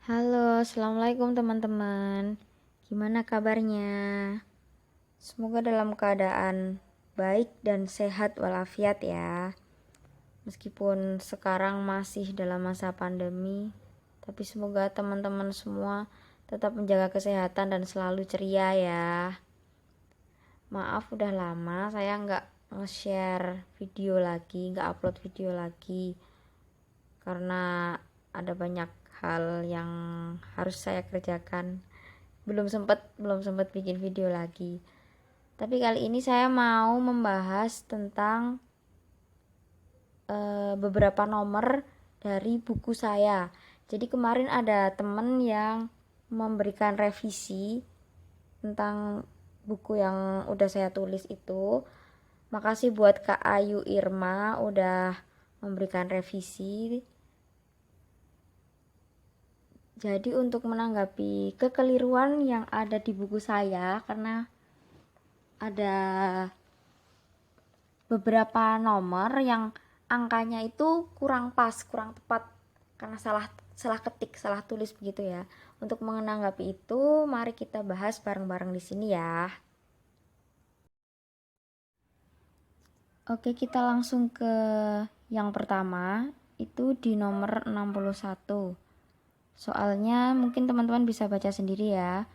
Halo, assalamualaikum teman-teman. Gimana kabarnya? Semoga dalam keadaan baik dan sehat walafiat ya. Meskipun sekarang masih dalam masa pandemi, tapi semoga teman-teman semua tetap menjaga kesehatan dan selalu ceria ya. Maaf udah lama saya nggak nge-share video lagi, nggak upload video lagi. Karena ada banyak hal yang harus saya kerjakan. Belum sempat bikin video lagi. Tapi kali ini saya mau membahas tentang beberapa nomor dari buku saya. Jadi kemarin ada temen yang memberikan revisi tentang buku yang udah saya tulis itu. Makasih buat Kak Ayu Irma udah memberikan revisi. Jadi untuk menanggapi kekeliruan yang ada di buku saya, karena ada beberapa nomor yang angkanya itu kurang pas, kurang tepat karena salah salah ketik, salah tulis begitu ya. Untuk menanggapi itu, mari kita bahas bareng-bareng di sini ya. Oke, kita langsung ke yang pertama, itu di nomor 61. Soalnya mungkin teman-teman bisa baca sendiri ya.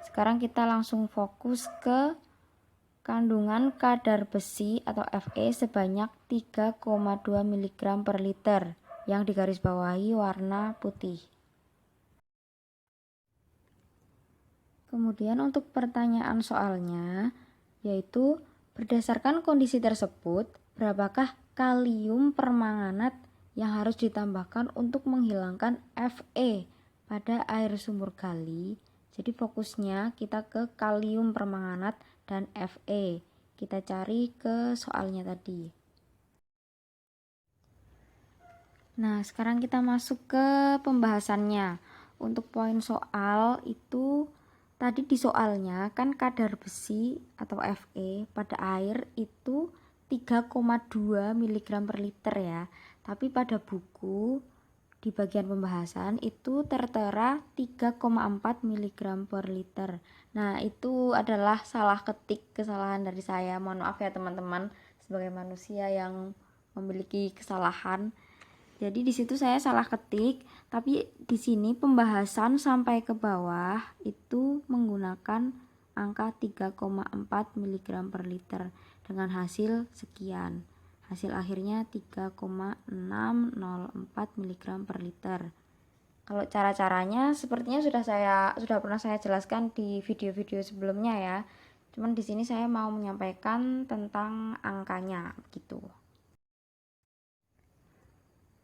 Sekarang kita langsung fokus ke kandungan kadar besi atau Fe sebanyak 3,2 mg per liter yang digarisbawahi warna putih. Kemudian untuk pertanyaan soalnya, yaitu berdasarkan kondisi tersebut, berapakah kalium permanganat yang harus ditambahkan untuk menghilangkan Fe pada air sumur gali? Jadi fokusnya kita ke kalium permanganat dan Fe. Kita cari ke soalnya tadi. Nah, sekarang kita masuk ke pembahasannya. Untuk poin soal itu tadi di soalnya kan kadar besi atau Fe pada air itu 3,2 mg per liter ya. Tapi pada buku di bagian pembahasan itu tertera 3,4 mg per liter. Nah, itu adalah salah ketik, kesalahan dari saya. Mohon maaf ya teman-teman, sebagai manusia yang memiliki kesalahan. Jadi di situ saya salah ketik, tapi di sini pembahasan sampai ke bawah itu menggunakan angka 3,4 mg per liter dengan hasil sekian. Hasil akhirnya 3,604 mg per liter. Kalau cara-caranya sepertinya sudah pernah saya jelaskan di video-video sebelumnya ya. Cuman di sini saya mau menyampaikan tentang angkanya gitu.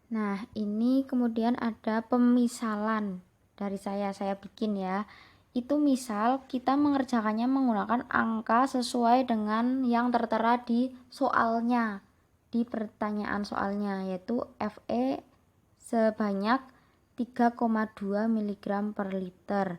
Nah, ini kemudian ada pemisalan dari saya bikin ya. Itu misal kita mengerjakannya menggunakan angka sesuai dengan yang tertera di soalnya, di pertanyaan soalnya, yaitu Fe sebanyak 3,2 mg per liter.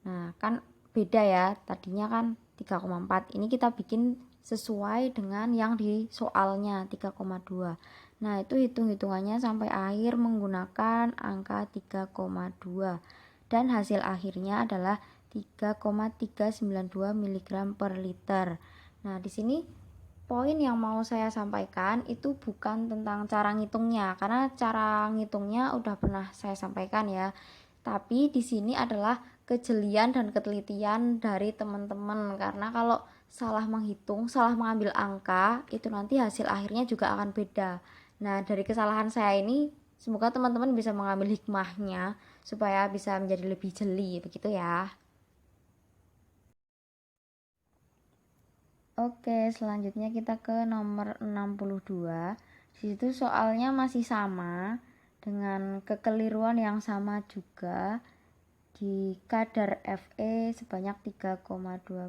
Nah, kan beda ya, tadinya kan 3,4. Ini kita bikin sesuai dengan yang di soalnya 3,2. Nah, itu hitung-hitungannya sampai akhir menggunakan angka 3,2 dan hasil akhirnya adalah 3,392 mg per liter. Nah, di sini poin yang mau saya sampaikan itu bukan tentang cara ngitungnya, karena cara ngitungnya udah pernah saya sampaikan ya. Tapi di sini adalah kejelian dan ketelitian dari teman-teman, karena kalau salah menghitung, salah mengambil angka, itu nanti hasil akhirnya juga akan beda. Nah, dari kesalahan saya ini, semoga teman-teman bisa mengambil hikmahnya supaya bisa menjadi lebih jeli, begitu ya. Oke, selanjutnya kita ke nomor 62. Di situ soalnya masih sama dengan kekeliruan yang sama juga di kadar Fe sebanyak 3,2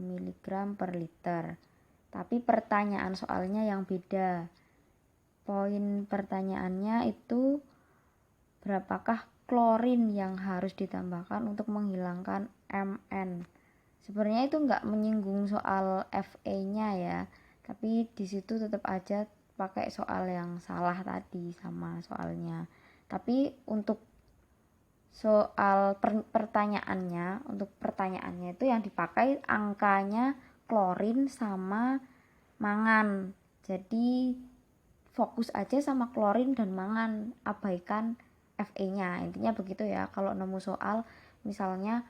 mg per liter. Tapi pertanyaan soalnya yang beda. Poin pertanyaannya itu berapakah klorin yang harus ditambahkan untuk menghilangkan Mn. Sebenarnya itu nggak menyinggung soal Fe-nya ya, tapi di situ tetap aja pakai soal yang salah tadi sama soalnya. Tapi untuk soal pertanyaannya, untuk pertanyaannya itu yang dipakai angkanya klorin sama mangan. Jadi fokus aja sama klorin dan mangan, abaikan Fe-nya. Intinya begitu ya. Kalau nemu soal misalnya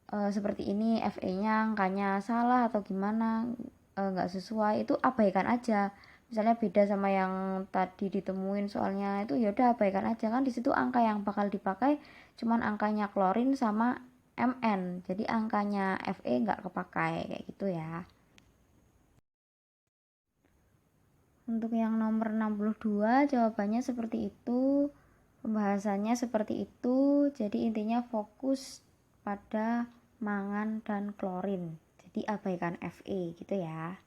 seperti ini, Fe-nya angkanya salah atau gimana, nggak sesuai, itu abaikan aja. Misalnya beda sama yang tadi ditemuin soalnya, itu ya udah abaikan aja, kan di situ angka yang bakal dipakai cuman angkanya klorin sama Mn, jadi angkanya Fe nggak kepakai kayak gitu ya. Untuk yang nomor 62 jawabannya seperti itu, pembahasannya seperti itu. Jadi intinya fokus pada mangan dan klorin, jadi abaikan Fe gitu ya.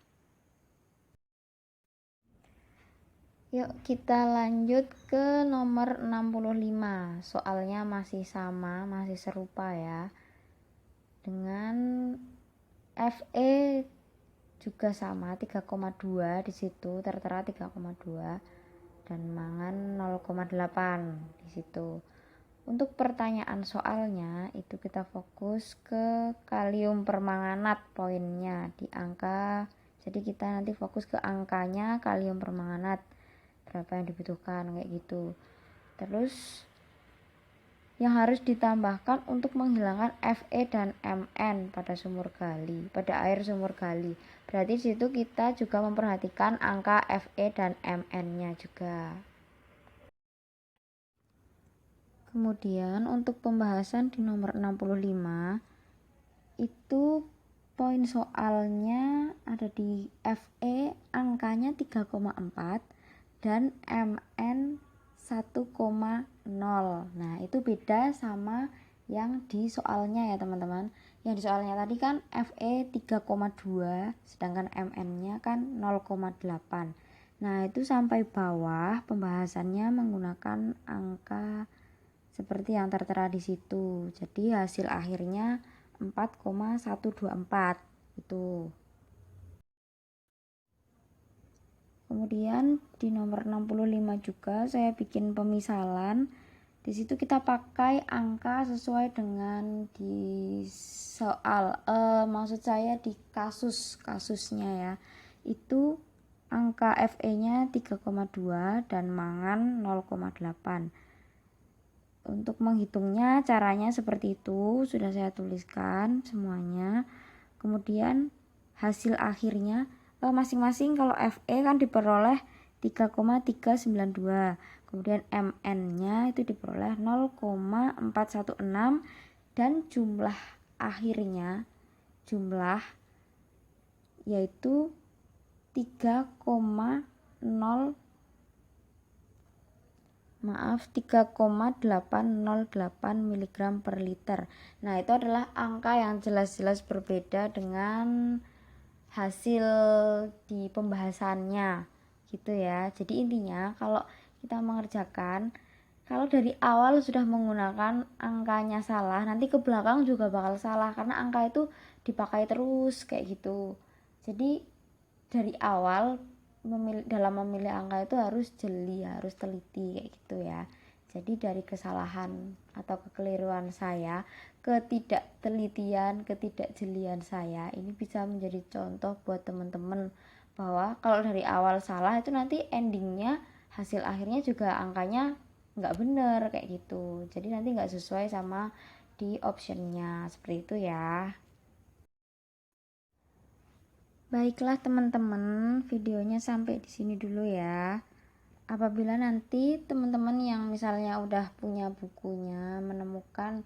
Yuk kita lanjut ke nomor 65. Soalnya masih sama, masih serupa ya, dengan Fe juga sama 3,2, di situ tertera 3,2 dan mangan 0,8 di situ. Untuk pertanyaan soalnya itu kita fokus ke kalium permanganat poinnya di angka. Jadi kita nanti fokus ke angkanya kalium permanganat, berapa yang dibutuhkan kayak gitu. Terus yang harus ditambahkan untuk menghilangkan Fe dan Mn pada sumur gali, pada air sumur gali. Berarti situ kita juga memperhatikan angka Fe dan Mn-nya juga. Kemudian untuk pembahasan di nomor 65 itu poin soalnya ada di Fe angkanya 3,4 dan Mn 1,0. Nah itu beda sama yang di soalnya ya teman-teman. Yang di soalnya tadi kan Fe 3,2 sedangkan Mn nya kan 0,8. Nah itu sampai bawah pembahasannya menggunakan angka seperti yang tertera di situ. Jadi hasil akhirnya 4,124 itu. Kemudian di nomor 65 juga saya bikin pemisalan. Di situ kita pakai angka sesuai dengan di soal. Maksud saya di kasusnya ya. Itu angka Fe-nya 3,2 dan mangan 0,8. Untuk menghitungnya caranya seperti itu, sudah saya tuliskan semuanya. Kemudian hasil akhirnya masing-masing kalau Fe kan diperoleh 3,392, kemudian Mn-nya itu diperoleh 0,416 dan jumlah akhirnya yaitu 3,808 mg per liter. Nah itu adalah angka yang jelas-jelas berbeda dengan hasil di pembahasannya gitu ya. Jadi intinya kalau kita mengerjakan, kalau dari awal sudah menggunakan angkanya salah, nanti ke belakang juga bakal salah karena angka itu dipakai terus kayak gitu. Jadi dari awal dalam memilih angka itu harus jeli, harus teliti kayak gitu ya. Jadi dari kesalahan atau kekeliruan saya, ketidaktelitian, ketidakjelian saya, ini bisa menjadi contoh buat teman-teman bahwa kalau dari awal salah itu nanti endingnya, hasil akhirnya juga angkanya nggak bener kayak gitu. Jadi nanti nggak sesuai sama di optionnya, seperti itu ya. Baiklah teman-teman, videonya sampai di sini dulu ya. Apabila nanti teman-teman yang misalnya udah punya bukunya menemukan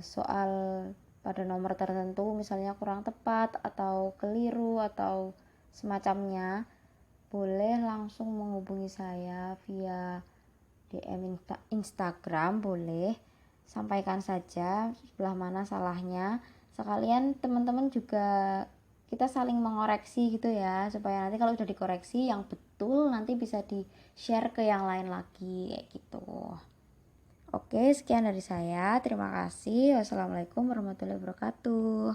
soal pada nomor tertentu misalnya kurang tepat atau keliru atau semacamnya, boleh langsung menghubungi saya via DM Instagram, boleh sampaikan saja sebelah mana salahnya. Sekalian teman-teman juga kita saling mengoreksi gitu ya, supaya nanti kalau udah dikoreksi yang betul nanti bisa di share ke yang lain lagi kayak gitu. Oke, sekian dari saya, terima kasih. Wassalamualaikum warahmatullahi wabarakatuh.